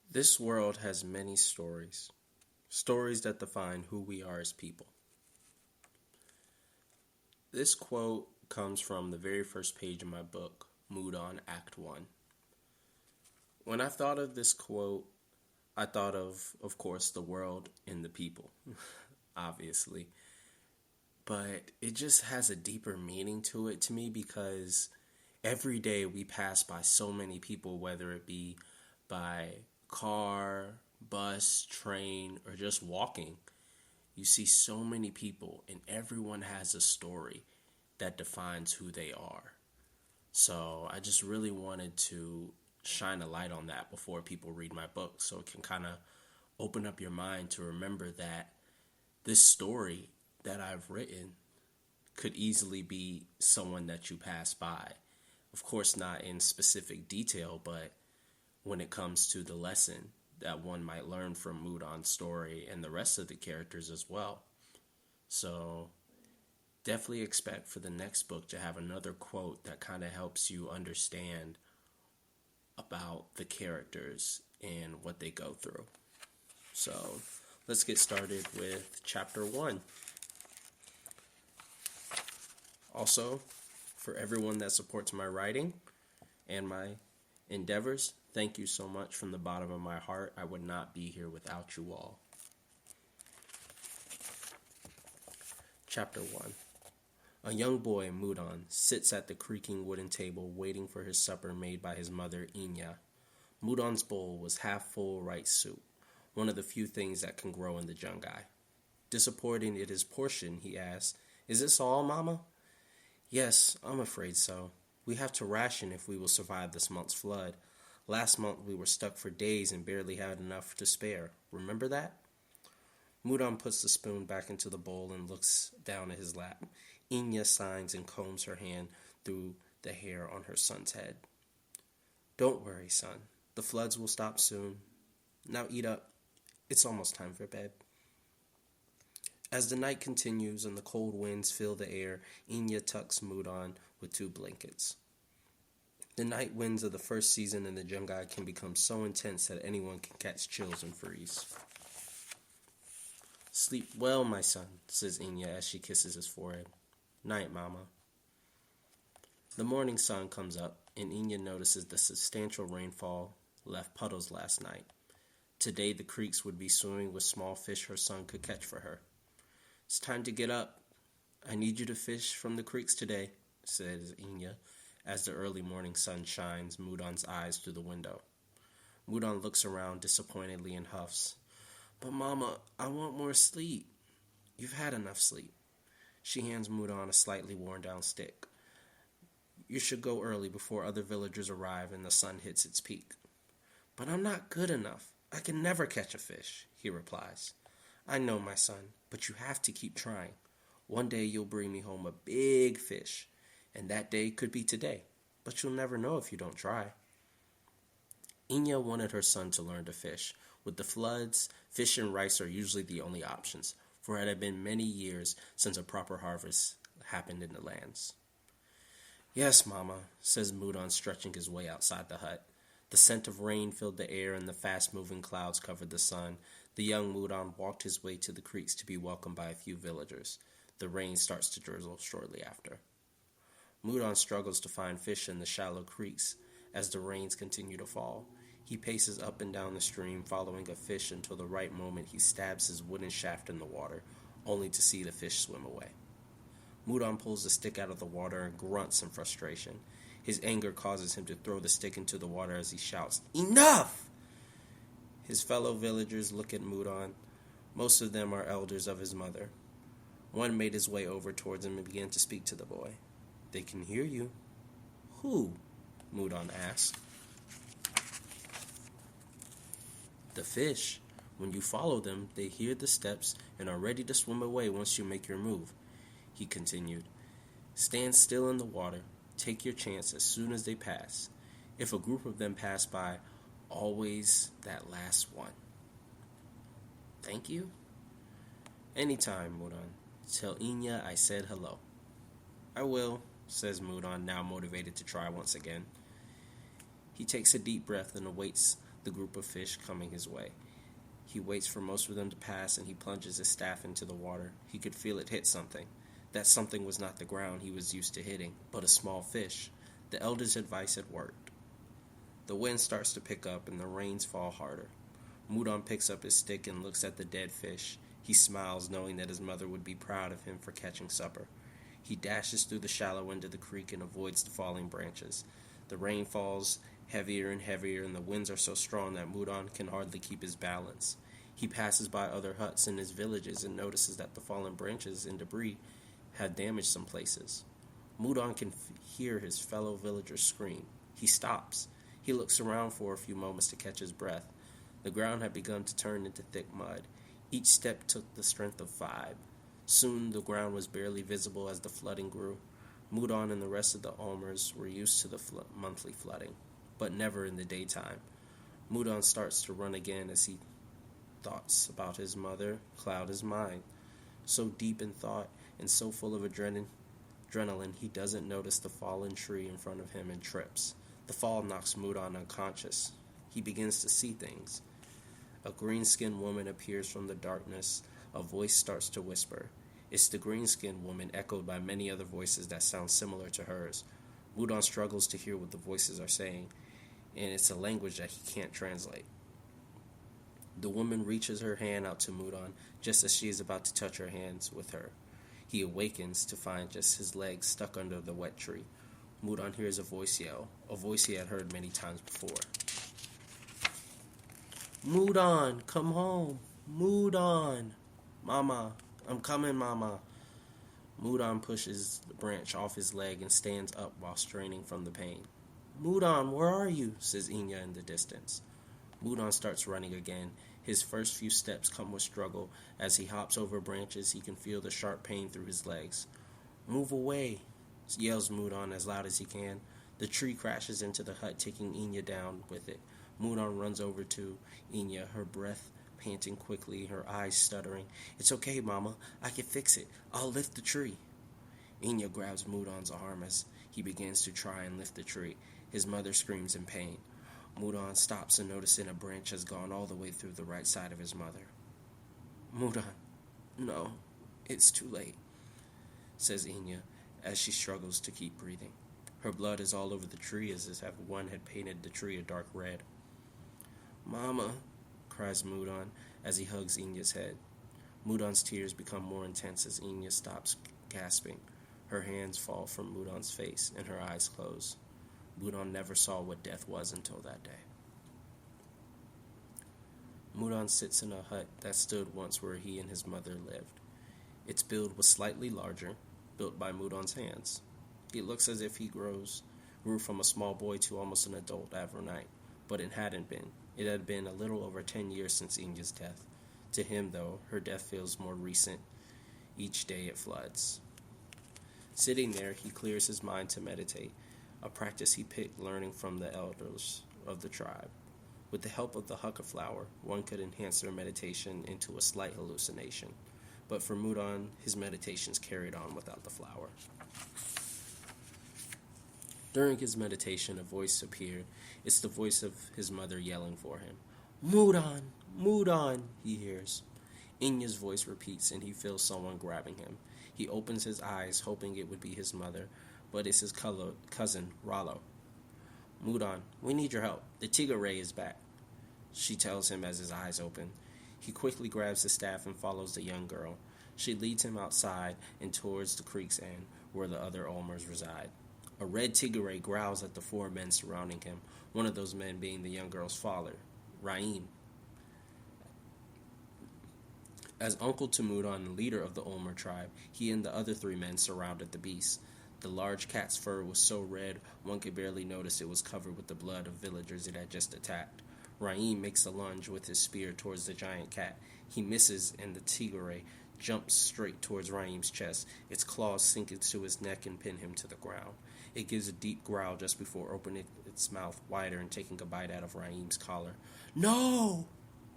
This world has many stories, stories that define who we are as people. This quote comes from the very first page of my book, Moodon Act 1. When I thought of this quote, I thought of course, the world and the people, obviously. But it just has a deeper meaning to it to me because every day we pass by so many people, whether it be by car, bus, train, or just walking. You see so many people, and everyone has a story that defines who they are. So I just really wanted to shine a light on that before people read my book so it can kind of open up your mind to remember that this story that I've written could easily be someone that you pass by. Of course, not in specific detail, but when it comes to the lesson that one might learn from Moodon's story and the rest of the characters as well. So definitely expect for the next book to have another quote that kind of helps you understand about the characters and what they go through. So let's get started with chapter 1. Also, for everyone that supports my writing and my endeavors, thank you so much from the bottom of my heart. I would not be here without you all. Chapter 1. A young boy, Moodon, sits at the creaking wooden table waiting for his supper made by his mother, Inya. Moodon's bowl was half-full rice soup, one of the few things that can grow in the Jungai. Disappointed at his portion, he asked, "Is this all, Mama?" "Yes, I'm afraid so. We have to ration if we will survive this month's flood. Last month we were stuck for days and barely had enough to spare. Remember that?" Moodon puts the spoon back into the bowl and looks down at his lap. Inya signs and combs her hand through the hair on her son's head. "Don't worry, son. The floods will stop soon. Now eat up. It's almost time for bed." As the night continues and the cold winds fill the air, Inya tucks Moodon with 2 blankets. The night winds of the first season in the Jungai can become so intense that anyone can catch chills and freeze. "Sleep well, my son," says Inya as she kisses his forehead. "Night, Mama." The morning sun comes up, and Inya notices the substantial rainfall left puddles last night. Today the creeks would be swimming with small fish her son could catch for her. "It's time to get up. I need you to fish from the creeks today," says Inya, as the early morning sun shines Moodon's eyes through the window. Moodon looks around disappointedly and huffs. "But Mama, I want more sleep." "You've had enough sleep." She hands Moodon a slightly worn down stick. "You should go early before other villagers arrive and the sun hits its peak." "But I'm not good enough. I can never catch a fish," he replies. "I know, my son, but you have to keep trying. One day you'll bring me home a big fish, and that day could be today, but you'll never know if you don't try." Inya wanted her son to learn to fish. With the floods, fish and rice are usually the only options, for it had been many years since a proper harvest happened in the lands. "Yes, Mama," says Moodon, stretching his way outside the hut. The scent of rain filled the air and the fast-moving clouds covered the sun. The young Moodon walked his way to the creeks to be welcomed by a few villagers. The rain starts to drizzle shortly after. Moodon struggles to find fish in the shallow creeks as the rains continue to fall. He paces up and down the stream, following a fish until the right moment he stabs his wooden shaft in the water, only to see the fish swim away. Moodon pulls the stick out of the water and grunts in frustration. His anger causes him to throw the stick into the water as he shouts, "Enough!" His fellow villagers look at Moodon. Most of them are elders of his mother. One made his way over towards him and began to speak to the boy. "They can hear you." "Who?" Moodon asked. "The fish. When you follow them, they hear the steps and are ready to swim away once you make your move," he continued. "Stand still in the water. Take your chance as soon as they pass. If a group of them pass by, always that last one." "Thank you." "Anytime, Moodon. Tell Inya I said hello." "I will," says Moodon, now motivated to try once again. He takes a deep breath and awaits the group of fish coming his way. He waits for most of them to pass, and he plunges his staff into the water. He could feel it hit something. That something was not the ground he was used to hitting, but a small fish. The elder's advice had worked. The wind starts to pick up, and the rains fall harder. Moodon picks up his stick and looks at the dead fish. He smiles, knowing that his mother would be proud of him for catching supper. He dashes through the shallow end of the creek and avoids the falling branches. The rain falls heavier and heavier, and the winds are so strong that Moodon can hardly keep his balance. He passes by other huts in his villages and notices that the fallen branches and debris have damaged some places. Moodon can hear his fellow villagers scream. He stops. He looks around for a few moments to catch his breath. The ground had begun to turn into thick mud. Each step took the strength of 5. Soon the ground was barely visible as the flooding grew. Moodon and the rest of the Ulmers were used to the monthly flooding, but never in the daytime. Moodon starts to run again as thoughts about his mother cloud his mind. So deep in thought and so full of adrenaline, he doesn't notice the fallen tree in front of him and trips. The fall knocks Moodon unconscious. He begins to see things. A green-skinned woman appears from the darkness. A voice starts to whisper. It's the green-skinned woman, echoed by many other voices that sound similar to hers. Moodon struggles to hear what the voices are saying, and it's a language that he can't translate. The woman reaches her hand out to Moodon just as she is about to touch her hands with her. He awakens to find just his legs stuck under the wet tree. Moodon hears a voice yell, a voice he had heard many times before. Moodon, come home. Moodon. Mama, I'm coming, Mama. Moodon pushes the branch off his leg and stands up while straining from the pain. Moodon, where are you? Says Inya in the distance. Moodon starts running again. His first few steps come with struggle. As he hops over branches, he can feel the sharp pain through his legs. Move away, yells Moodon as loud as he can. The tree crashes into the hut, taking Inya down with it. Moodon runs over to Inya, her breath panting quickly, her eyes stuttering. It's okay, Mama. I can fix it. I'll lift the tree. Inya grabs Moodon's arm as he begins to try and lift the tree. His mother screams in pain. Moodon stops and noticing a branch has gone all the way through the right side of his mother. Moodon, no, it's too late, says Inya as she struggles to keep breathing. Her blood is all over the tree as if one had painted the tree a dark red. Mama, cries Moodon as he hugs Inya's head. Moodon's tears become more intense as Inya stops gasping. Her hands fall from Moodon's face and her eyes close. Moodon never saw what death was until that day. Moodon sits in a hut that stood once where he and his mother lived. Its build was slightly larger, built by Moodon's hands. It looks as if he grew from a small boy to almost an adult overnight, but it hadn't been. It had been a little over 10 years since Inya's death. To him, though, her death feels more recent. Each day it floods. Sitting there, he clears his mind to meditate, a practice he picked learning from the elders of the tribe. With the help of the hucka flower, one could enhance their meditation into a slight hallucination. But for Moodon, his meditations carried on without the flower. During his meditation, a voice appeared. It's the voice of his mother yelling for him. Moodon! Moodon! He hears. Inya's voice repeats, and he feels someone grabbing him. He opens his eyes, hoping it would be his mother, but it's his cousin, Rollo. Moodon, we need your help. The Tigray is back, she tells him as his eyes open. He quickly grabs the staff and follows the young girl. She leads him outside and towards the creek's end, where the other Ulmers reside. A red Tigray growls at the 4 men surrounding him, one of those men being the young girl's father, Raim. As uncle to Moodon and leader of the Ulmer tribe, he and the other 3 men surrounded the beast. The large cat's fur was so red, one could barely notice it was covered with the blood of villagers it had just attacked. Raim makes a lunge with his spear towards the giant cat. He misses, and the Tigray jumps straight towards Raim's chest. Its claws sink into his neck and pin him to the ground. It gives a deep growl just before opening its mouth wider and taking a bite out of Raim's collar. No!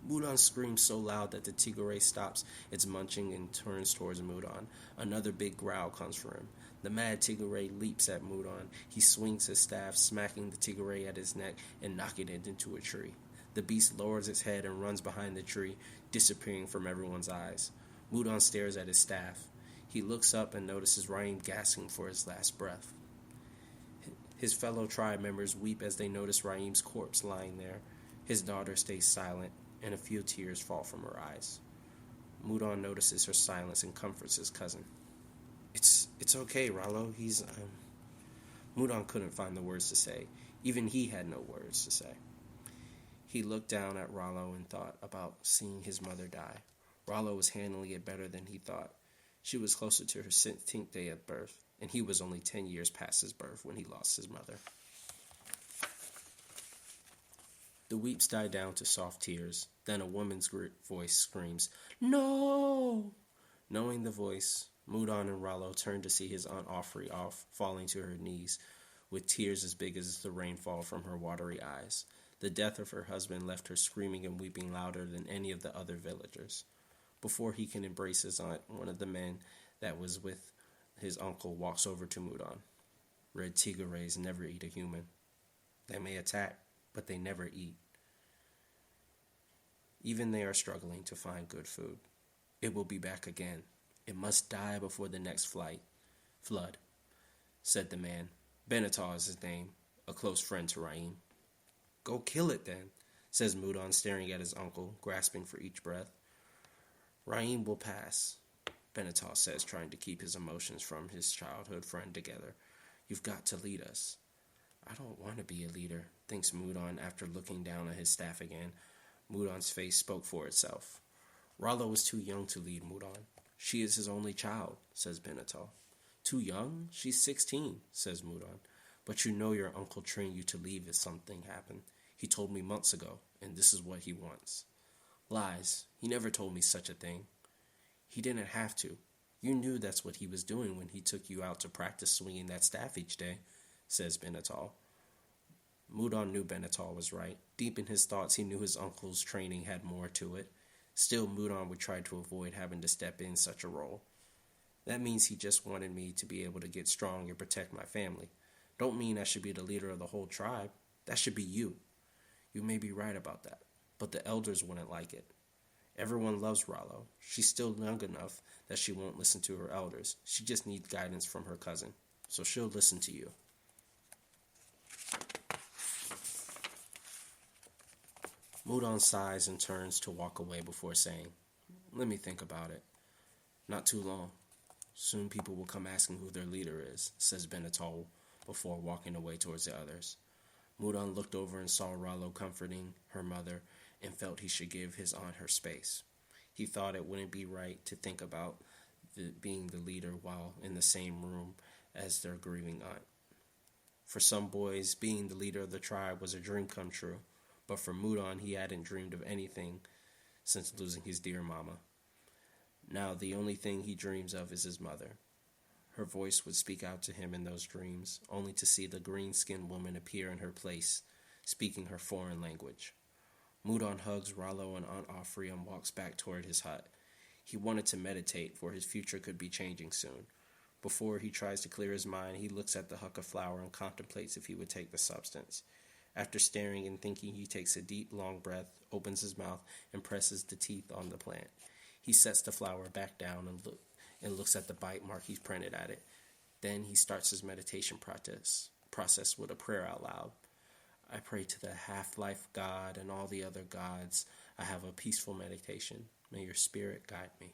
Moodon screams so loud that the Tigray stops its munching and turns towards Moodon. Another big growl comes from him. The mad Tigray leaps at Moodon. He swings his staff, smacking the Tigray at his neck and knocking it into a tree. The beast lowers its head and runs behind the tree, disappearing from everyone's eyes. Moodon stares at his staff. He looks up and notices Raim gasping for his last breath. His fellow tribe members weep as they notice Raim's corpse lying there. His daughter stays silent, and a few tears fall from her eyes. Moodon notices her silence and comforts his cousin. It's okay, Rollo. Moodon couldn't find the words to say. Even he had no words to say. He looked down at Rollo and thought about seeing his mother die. Rollo was handling it better than he thought. She was closer to her 16th day of birth, and he was only 10 years past his birth when he lost his mother. The weeps die down to soft tears. Then a woman's voice screams, "No!" Knowing the voice, Moodon and Rollo turned to see his Aunt Offrey falling to her knees, with tears as big as the rainfall from her watery eyes. The death of her husband left her screaming and weeping louder than any of the other villagers. Before he can embrace his aunt, one of the men that was with his uncle walks over to Moodon. Red tigres never eat a human. They may attack, but they never eat. Even they are struggling to find good food. It will be back again. It must die before the next flood, said the man. Benatar is his name, a close friend to Raim. Go kill it then, says Moodon, staring at his uncle, grasping for each breath. Raim will pass, Benatar says, trying to keep his emotions from his childhood friend together. You've got to lead us. I don't want to be a leader, thinks Moodon after looking down at his staff again. Moodon's face spoke for itself. Rollo is too young to lead Moodon. She is his only child, says Benatar. Too young? She's 16, says Moodon. But you know your uncle trained you to leave if something happened. He told me months ago, and this is what he wants. Lies. He never told me such a thing. He didn't have to. You knew that's what he was doing when he took you out to practice swinging that staff each day, says Benatar. Moodon knew Benatar was right. Deep in his thoughts, he knew his uncle's training had more to it. Still, Moodon would try to avoid having to step in such a role. That means he just wanted me to be able to get strong and protect my family. Don't mean I should be the leader of the whole tribe. That should be you. You may be right about that, but the elders wouldn't like it. Everyone loves Rollo. She's still young enough that she won't listen to her elders. She just needs guidance from her cousin, so she'll listen to you. Moodon sighs and turns to walk away before saying, Let me think about it. Not too long. Soon people will come asking who their leader is, says Benatar before walking away towards the others. Moodon looked over and saw Rollo comforting her mother and felt he should give his aunt her space. He thought it wouldn't be right to think about being the leader while in the same room as their grieving aunt. For some boys, being the leader of the tribe was a dream come true, but for Moodon, he hadn't dreamed of anything since losing his dear mama. Now the only thing he dreams of is his mother. Her voice would speak out to him in those dreams, only to see the green-skinned woman appear in her place, speaking her foreign language. Moodon hugs Rollo and Aunt Offrey and walks back toward his hut. He wanted to meditate, for his future could be changing soon. Before he tries to clear his mind, he looks at the husk of flour and contemplates if he would take the substance. After staring and thinking, he takes a deep, long breath, opens his mouth, and presses the teeth on the plant. He sets the flour back down and looks at the bite mark he's printed at it. Then he starts his meditation process with a prayer out loud. I pray to the half-life God and all the other gods. I have a peaceful meditation. May your spirit guide me.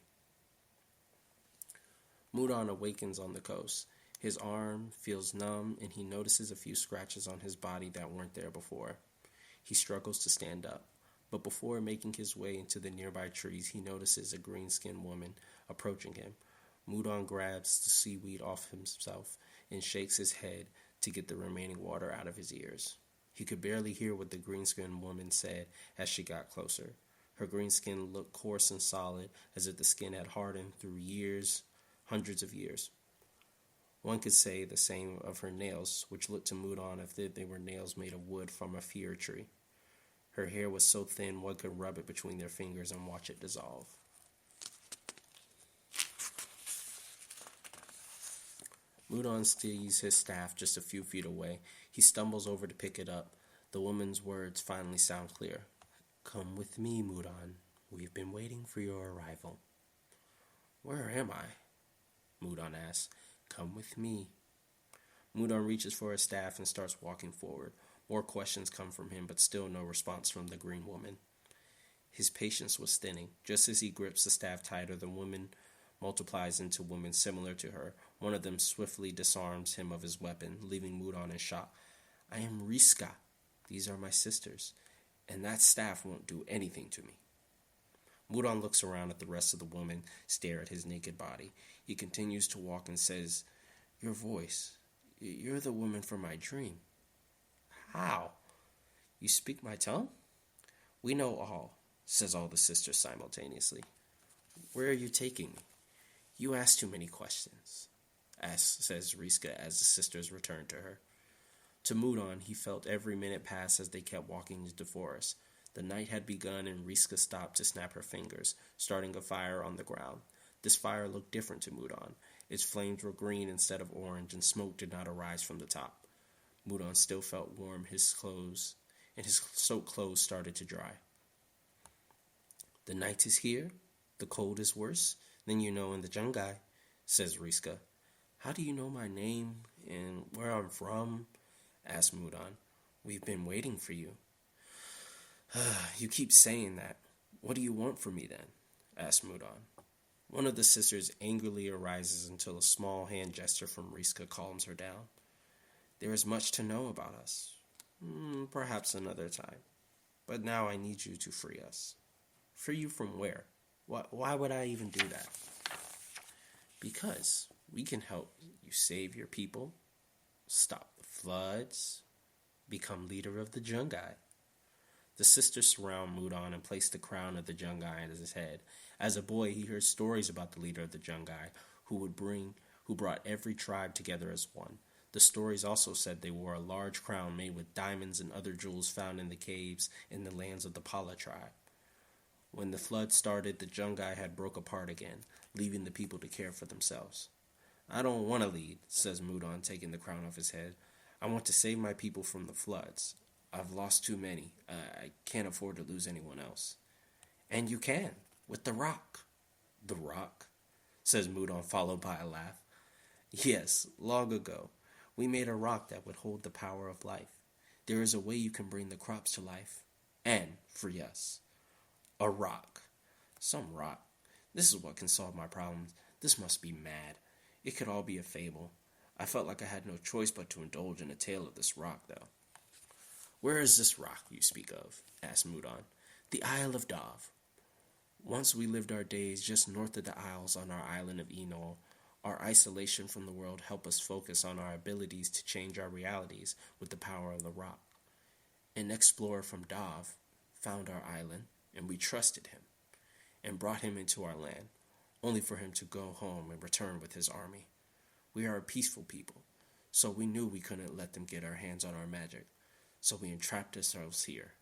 Moodon awakens on the coast. His arm feels numb, and he notices a few scratches on his body that weren't there before. He struggles to stand up, but before making his way into the nearby trees, he notices a green-skinned woman approaching him. Moodon grabs the seaweed off himself and shakes his head to get the remaining water out of his ears. He could barely hear what the green-skinned woman said as she got closer. Her green skin looked coarse and solid, as if the skin had hardened through years, hundreds of years. One could say the same of her nails, which looked to Moodon as if they were nails made of wood from a fir tree. Her hair was so thin one could rub it between their fingers and watch it dissolve. Moodon sees his staff just a few feet away. He stumbles over to pick it up. The woman's words finally sound clear. Come with me, Moodon. We've been waiting for your arrival. Where am I? Moodon asks. Come with me. Moodon reaches for his staff and starts walking forward. More questions come from him, but still no response from the green woman. His patience was thinning. Just as he grips the staff tighter, the woman multiplies into women similar to her. One of them swiftly disarms him of his weapon, leaving Moodon in shock. I am Riska. These are my sisters, and that staff won't do anything to me. Moodon looks around at the rest of the women, stare at his naked body. He continues to walk and says, Your voice. You're the woman from my dream. How? You speak my tongue? We know all, says all the sisters simultaneously. Where are you taking me? You ask too many questions, says Riska as the sisters return to her. To Moodon, he felt every minute pass as they kept walking into the forest. The night had begun and Riska stopped to snap her fingers, starting a fire on the ground. This fire looked different to Moodon. Its flames were green instead of orange, and smoke did not arise from the top. Moodon still felt warm, his soaked clothes started to dry. The night is here, the cold is worse than you know in the Jungai, says Riska. How do you know my name and where I'm from? Asked Moodon. We've been waiting for you. You keep saying that. What do you want from me then? Asked Moodon. One of the sisters angrily arises until a small hand gesture from Riska calms her down. There is much to know about us. Perhaps another time. But now I need you to free us. Free you from where? Why would I even do that? Because we can help you save your people, stop the floods, become leader of the Jungai. The sisters surround Moodon and place the crown of the Jungai on his head. As a boy, he heard stories about the leader of the Jungai, who brought every tribe together as one. The stories also said they wore a large crown made with diamonds and other jewels found in the caves in the lands of the Pala tribe. When the flood started, the Jungai had broke apart again, leaving the people to care for themselves. I don't want to lead, says Moodon, taking the crown off his head. I want to save my people from the floods. I've lost too many. I can't afford to lose anyone else. And you can, with the rock. The rock? Says Moodon, followed by a laugh. Yes, long ago, we made a rock that would hold the power of life. There is a way you can bring the crops to life and free us. A rock. Some rock. This is what can solve my problems. This must be mad. It could all be a fable. I felt like I had no choice but to indulge in a tale of this rock, though. Where is this rock you speak of? Asked Moodon. The Isle of Dov. Once we lived our days just north of the Isles on our island of Enol. Our isolation from the world helped us focus on our abilities to change our realities with the power of the rock. An explorer from Dov found our island, and we trusted him, and brought him into our land, only for him to go home and return with his army. We are a peaceful people, so we knew we couldn't let them get our hands on our magic, so we entrapped ourselves here.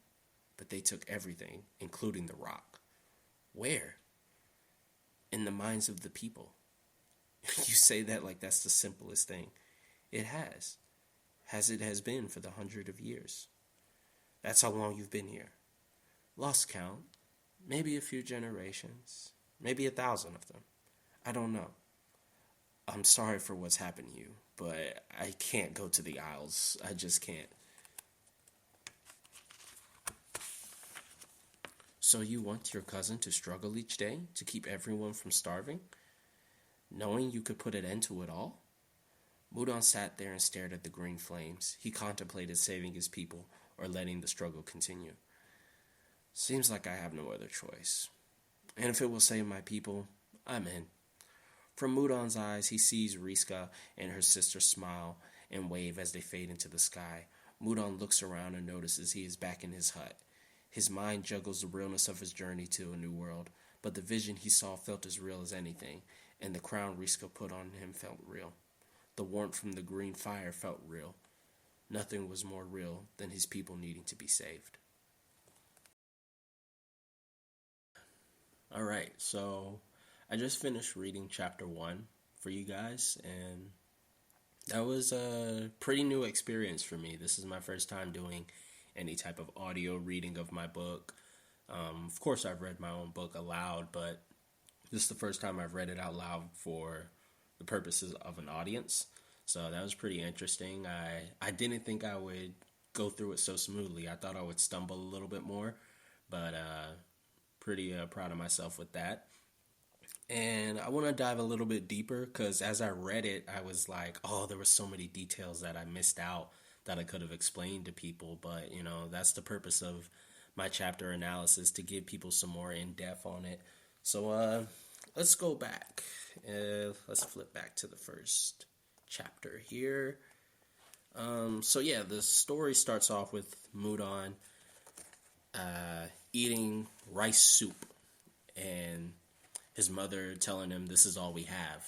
But they took everything, including the rock. Where? In the minds of the people. You say that like that's the simplest thing. It has. As it has been for the 100 of years. That's how long you've been here. Lost count. Maybe a few generations. Maybe 1,000 of them. I don't know. I'm sorry for what's happened to you, but I can't go to the Isles. I just can't. So you want your cousin to struggle each day to keep everyone from starving? Knowing you could put an end to it all? Moodon sat there and stared at the green flames. He contemplated saving his people or letting the struggle continue. Seems like I have no other choice. And if it will save my people, I'm in. From Moodon's eyes, he sees Riska and her sister smile and wave as they fade into the sky. Moodon looks around and notices he is back in his hut. His mind juggles the realness of his journey to a new world, but the vision he saw felt as real as anything, and the crown Riska put on him felt real. The warmth from the green fire felt real. Nothing was more real than his people needing to be saved. Alright, so I just finished reading chapter 1 for you guys, and that was a pretty new experience for me. This is my first time doing any type of audio reading of my book. Of course, I've read my own book aloud, but this is the first time I've read it out loud for the purposes of an audience. So that was pretty interesting. I didn't think I would go through it so smoothly. I thought I would stumble a little bit more, but pretty proud of myself with that. And I want to dive a little bit deeper because as I read it, I was like, oh, there were so many details that I missed out that I could have explained to people. But, that's the purpose of my chapter analysis, to give people some more in depth on it. So let's go back. Let's flip back to the first chapter here. So yeah, the story starts off with Moodon eating rice soup and his mother telling him this is all we have.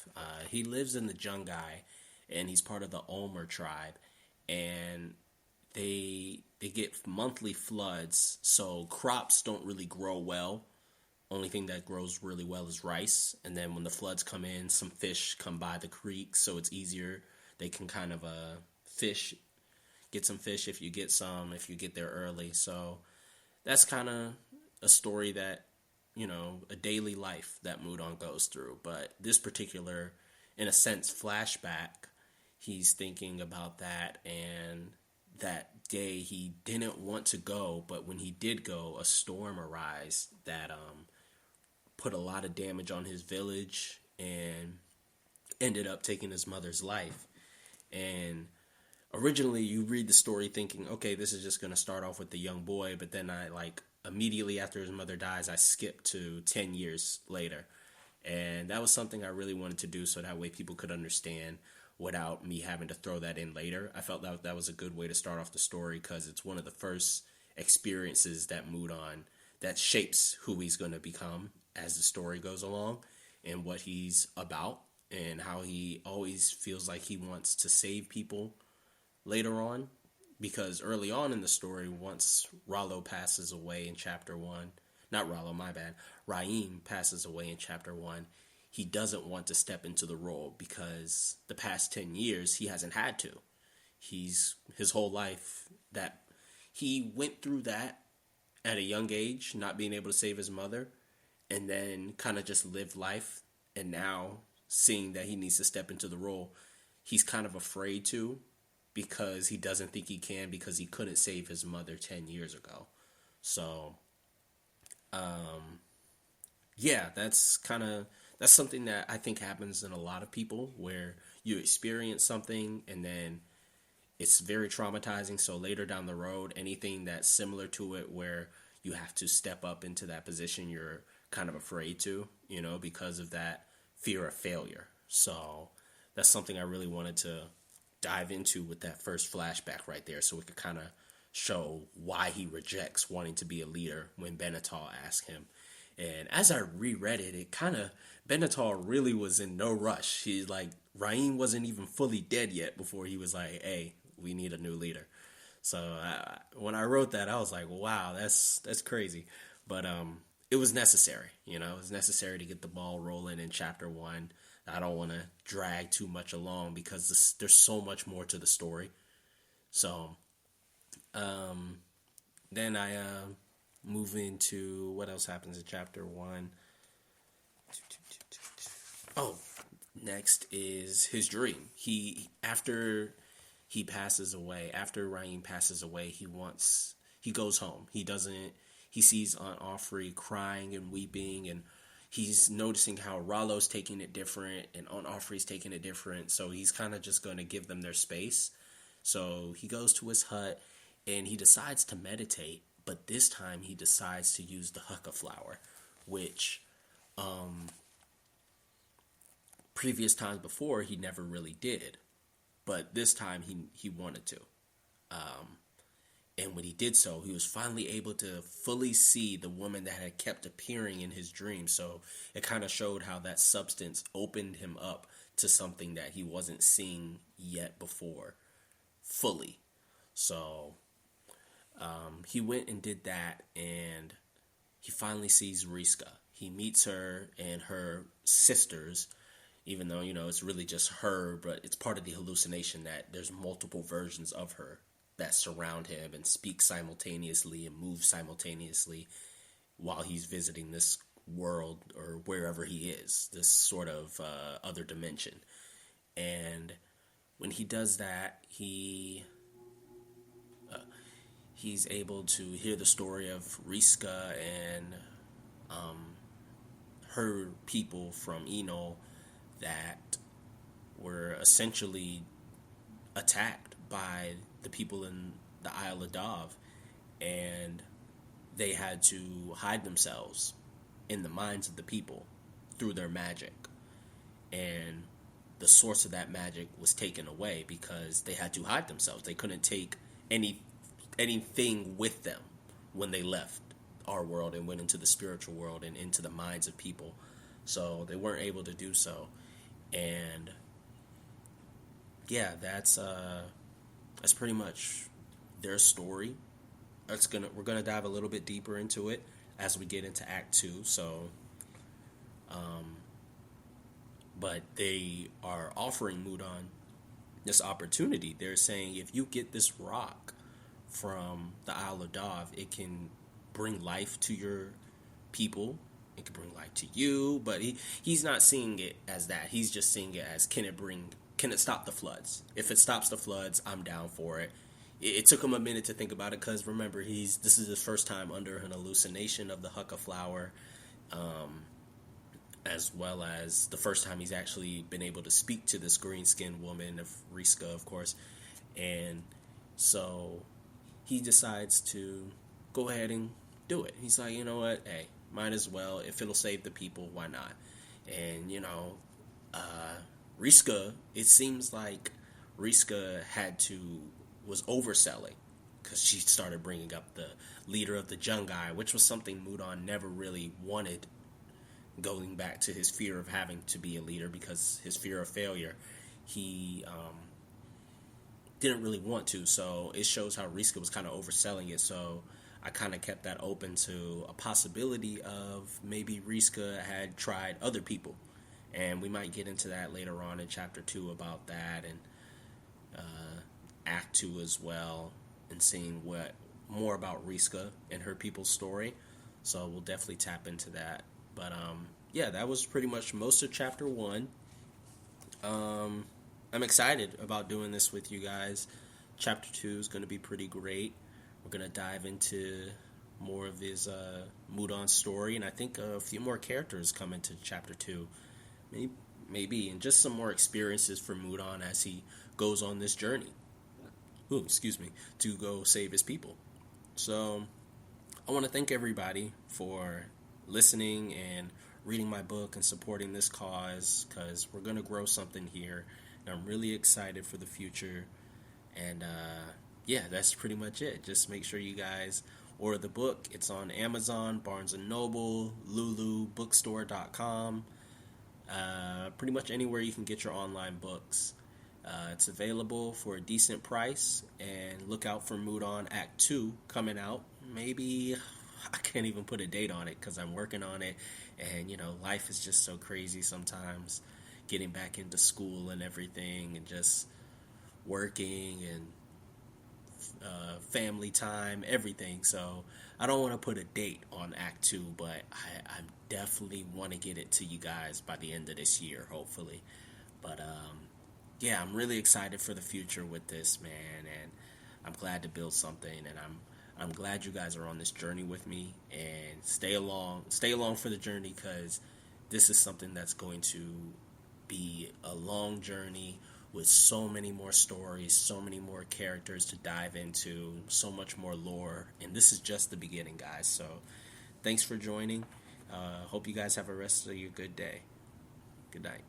He lives in the Jungai, and he's part of the Omer tribe, and they get monthly floods, so crops don't really grow well. Only thing that grows really well is rice, and then when the floods come in, some fish come by the creek, so it's easier. They can kind of get some fish if you get there early. So that's kind of a story that, a daily life that Moodon goes through. But this particular, in a sense, flashback, he's thinking about that, and that day he didn't want to go, but when he did go, a storm arose that put a lot of damage on his village and ended up taking his mother's life. And originally you read the story thinking, okay, this is just going to start off with the young boy, but then immediately after his mother dies, I skipped to 10 years later. And that was something I really wanted to do so that way people could understand without me having to throw that in later. I felt that was a good way to start off the story because it's one of the first experiences that Moodon that shapes who he's going to become as the story goes along and what he's about and how he always feels like he wants to save people later on. Because early on in the story, once Rollo passes away in chapter 1, not Rollo, my bad, Raim passes away in chapter 1, he doesn't want to step into the role because the past 10 years he hasn't had to. His whole life that he went through that at a young age, not being able to save his mother, and then kind of just lived life. And now seeing that he needs to step into the role, he's kind of afraid to, because he doesn't think he can, because he couldn't save his mother 10 years ago. So, yeah, that's something that I think happens in a lot of people, where you experience something and then it's very traumatizing. So later down the road, anything that's similar to it where you have to step up into that position, you're kind of afraid to, because of that fear of failure. So that's something I really wanted to dive into with that first flashback right there, so we could kind of show why he rejects wanting to be a leader when Benatar asked him. And as I reread it, Benatar really was in no rush. He's like, Raim wasn't even fully dead yet before he was like, hey, we need a new leader. So when I wrote that, I was like, wow, that's crazy. But it was necessary, it was necessary to get the ball rolling in chapter 1. I don't want to drag too much along because there's so much more to the story. So then I move into what else happens in chapter 1. Oh, next is his dream. After Raim passes away, he goes home. He sees Aunt Offrey crying and weeping, and he's noticing how Rollo's taking it different and Aunt Offrey's taking it different. So he's kind of just going to give them their space. So he goes to his hut and he decides to meditate, but this time he decides to use the hucka flower, which previous times before he never really did. But this time he wanted to. And when he did so, he was finally able to fully see the woman that had kept appearing in his dreams. So it kind of showed how that substance opened him up to something that he wasn't seeing yet before fully. So he went and did that, and he finally sees Riska. He meets her and her sisters, even though, it's really just her, but it's part of the hallucination that there's multiple versions of her that surround him and speak simultaneously and move simultaneously. while he's visiting this world or wherever he is, this sort of other dimension. And when he does that, he's able to hear the story of Riska and her people from Eno that were essentially attacked by the people in the Isle of Dov, and they had to hide themselves in the minds of the people through their magic. And the source of that magic was taken away because they had to hide themselves. They couldn't take anything with them when they left our world and went into the spiritual world and into the minds of people. So they weren't able to do so. And yeah, that's pretty much their story. We're gonna dive a little bit deeper into it as we get into Act 2. So, but they are offering Moodon this opportunity. They're saying if you get this rock from the Isle of Dov, it can bring life to your people. It can bring life to you, but he's not seeing it as that. He's just seeing it as can it stop the floods? If it stops the floods, I'm down for it. It took him a minute to think about it because remember this is his first time under an hallucination of the Hucka flower, as well as the first time he's actually been able to speak to this green-skinned woman, of Riska, of course. And so he decides to go ahead and do it. He's like, you know what? Hey, might as well. If it'll save the people, why not? And, Riska, it seems like Riska was overselling because she started bringing up the leader of the Jungai, which was something Moodon never really wanted, going back to his fear of having to be a leader because his fear of failure. He didn't really want to, so it shows how Riska was kind of overselling it. So I kind of kept that open to a possibility of maybe Riska had tried other people, and we might get into that later on in Chapter 2 about that, and Act 2 as well, and seeing what more about Riska and her people's story. So we'll definitely tap into that. But yeah, that was pretty much most of Chapter 1. I'm excited about doing this with you guys. Chapter 2 is going to be pretty great. We're going to dive into more of his Moodon story, and I think a few more characters come into Chapter 2. Maybe, and just some more experiences for Moodon as he goes on this journey. To go save his people. So I want to thank everybody for listening and reading my book and supporting this cause, because we're going to grow something here, and I'm really excited for the future. And yeah, that's pretty much it. Just make sure you guys order the book. It's on Amazon, Barnes & Noble, Lulu, bookstore.com, pretty much anywhere you can get your online books. It's available for a decent price, and look out for Moodon Act 2 coming out. Maybe, I can't even put a date on it because I'm working on it, and life is just so crazy sometimes, getting back into school and everything, and just working and family time, everything. So I don't want to put a date on Act 2, but I definitely want to get it to you guys by the end of this year, hopefully. But yeah, I'm really excited for the future with this, man, and I'm glad to build something, and I'm glad you guys are on this journey with me, and stay along for the journey, because this is something that's going to be a long journey with so many more stories, so many more characters to dive into, so much more lore, and this is just the beginning, guys. So thanks for joining. Hope you guys have a rest of your good day. Good night.